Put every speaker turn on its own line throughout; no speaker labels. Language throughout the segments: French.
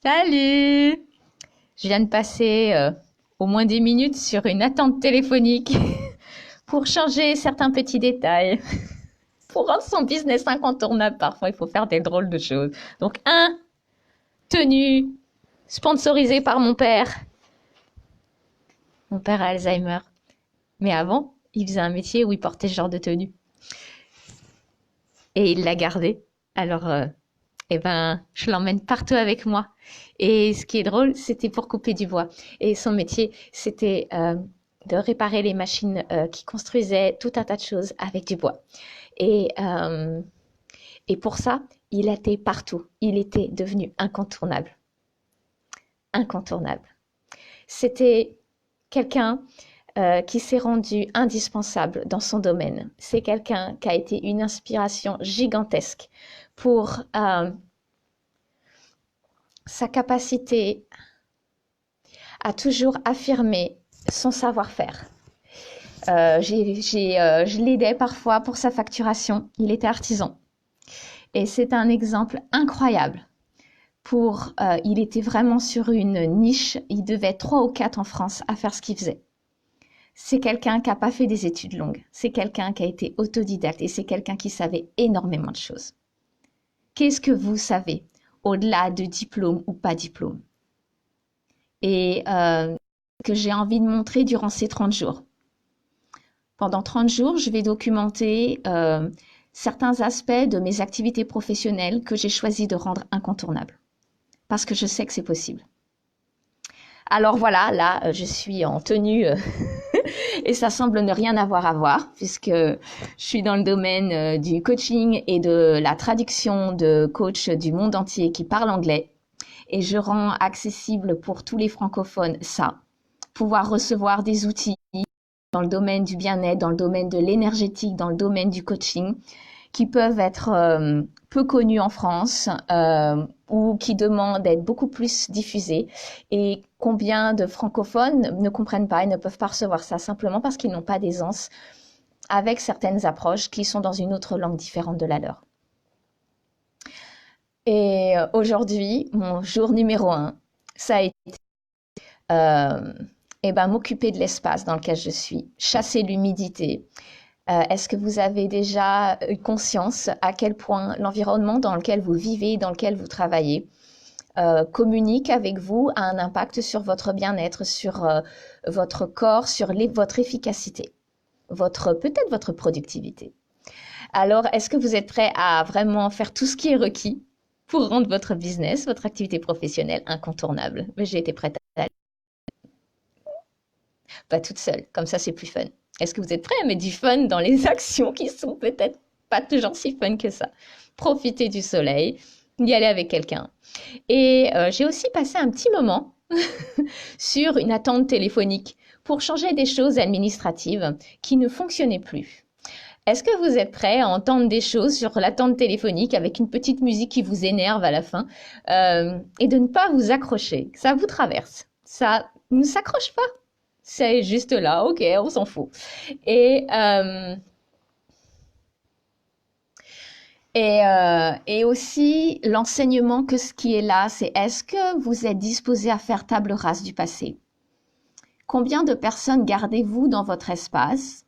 Salut! Je viens de passer au moins 10 minutes sur une attente téléphonique pour changer certains petits détails. Pour rendre son business incontournable, parfois, il faut faire des drôles de choses. Donc, tenue sponsorisée par mon père. Mon père a Alzheimer. Mais avant, il faisait un métier où il portait ce genre de tenue. Et il l'a gardée. Alors, je l'emmène partout avec moi. Et ce qui est drôle, c'était pour couper du bois. Et son métier, c'était de réparer les machines qui construisaient tout un tas de choses avec du bois. Et, euh, et pour ça, il était partout. Il était devenu incontournable. Incontournable. C'était quelqu'un qui s'est rendu indispensable dans son domaine. C'est quelqu'un qui a été une inspiration gigantesque pour sa capacité à toujours affirmer son savoir-faire. Je l'aidais parfois pour sa facturation. Il était artisan. Et c'est un exemple incroyable. Il était vraiment sur une niche. Il devait être 3 ou 4 en France à faire ce qu'il faisait. C'est quelqu'un qui n'a pas fait des études longues. C'est quelqu'un qui a été autodidacte et c'est quelqu'un qui savait énormément de choses. Qu'est-ce que vous savez au-delà de diplôme ou pas diplôme? Et que j'ai envie de montrer durant ces 30 jours. Pendant 30 jours, je vais documenter certains aspects de mes activités professionnelles que j'ai choisi de rendre incontournables. Parce que je sais que c'est possible. Alors voilà, là, je suis en tenue et ça semble ne rien avoir à voir puisque je suis dans le domaine du coaching et de la traduction de coachs du monde entier qui parlent anglais. Et je rends accessible pour tous les francophones ça, pouvoir recevoir des outils dans le domaine du bien-être, dans le domaine de l'énergétique, dans le domaine du coaching, qui peuvent être peu connus en France ou qui demandent d'être beaucoup plus diffusés. Et combien de francophones ne comprennent pas et ne peuvent pas recevoir ça simplement parce qu'ils n'ont pas d'aisance avec certaines approches qui sont dans une autre langue différente de la leur. Et aujourd'hui, mon jour numéro 1, ça a été m'occuper de l'espace dans lequel je suis, chasser l'humidité. Est-ce que vous avez déjà eu conscience à quel point l'environnement dans lequel vous vivez, dans lequel vous travaillez, communique avec vous, a un impact sur votre bien-être, sur votre corps, sur votre efficacité, peut-être votre productivité. Alors, est-ce que vous êtes prêt à vraiment faire tout ce qui est requis pour rendre votre business, votre activité professionnelle incontournable? J'ai été prête à aller. Pas toute seule, comme ça c'est plus fun. Est-ce que vous êtes prêts à mettre du fun dans les actions qui sont peut-être pas toujours si fun que ça? Profiter du soleil, y aller avec quelqu'un. Et j'ai aussi passé un petit moment sur une attente téléphonique pour changer des choses administratives qui ne fonctionnaient plus. Est-ce que vous êtes prêts à entendre des choses sur l'attente téléphonique avec une petite musique qui vous énerve à la fin et de ne pas vous accrocher? Ça vous traverse. Ça ne s'accroche pas. C'est juste là, ok, on s'en fout. Et aussi, l'enseignement que ce qui est là, c'est est-ce que vous êtes disposé à faire table rase du passé? Combien de personnes gardez-vous dans votre espace,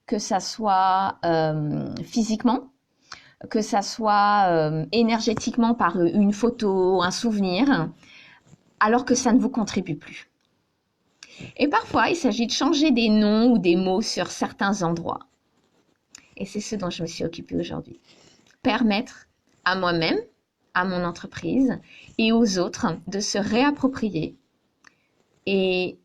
que ça soit physiquement, que ça soit énergétiquement par une photo, un souvenir, alors que ça ne vous contribue plus? Et parfois, il s'agit de changer des noms ou des mots sur certains endroits. Et c'est ce dont je me suis occupée aujourd'hui. Permettre à moi-même, à mon entreprise et aux autres de se réapproprier et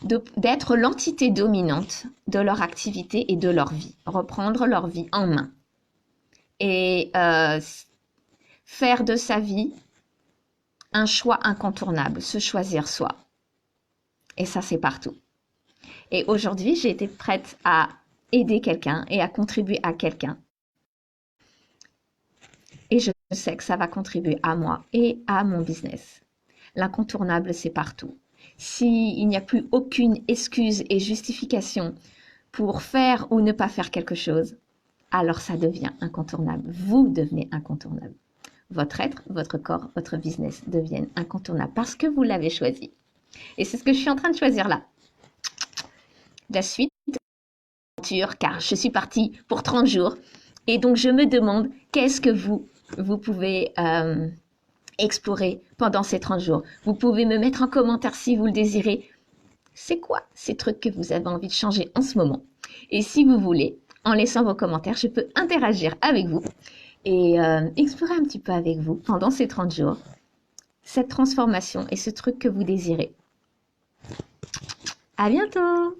d'être l'entité dominante de leur activité et de leur vie. Reprendre leur vie en main. Et faire de sa vie un choix incontournable, se choisir soi. Et ça, c'est partout. Et aujourd'hui, j'ai été prête à aider quelqu'un et à contribuer à quelqu'un. Et je sais que ça va contribuer à moi et à mon business. L'incontournable, c'est partout. S'il n'y a plus aucune excuse et justification pour faire ou ne pas faire quelque chose, alors ça devient incontournable. Vous devenez incontournable. votre être, votre corps, votre business deviennent incontournables parce que vous l'avez choisi. Et c'est ce que je suis en train de choisir là. La suite, car je suis partie pour 30 jours. Et donc, je me demande, qu'est-ce que vous pouvez explorer pendant ces 30 jours? Vous pouvez me mettre en commentaire si vous le désirez. C'est quoi ces trucs que vous avez envie de changer en ce moment? Et si vous voulez, en laissant vos commentaires, je peux interagir avec vous et explorer un petit peu avec vous pendant ces 30 jours cette transformation et ce truc que vous désirez. À bientôt!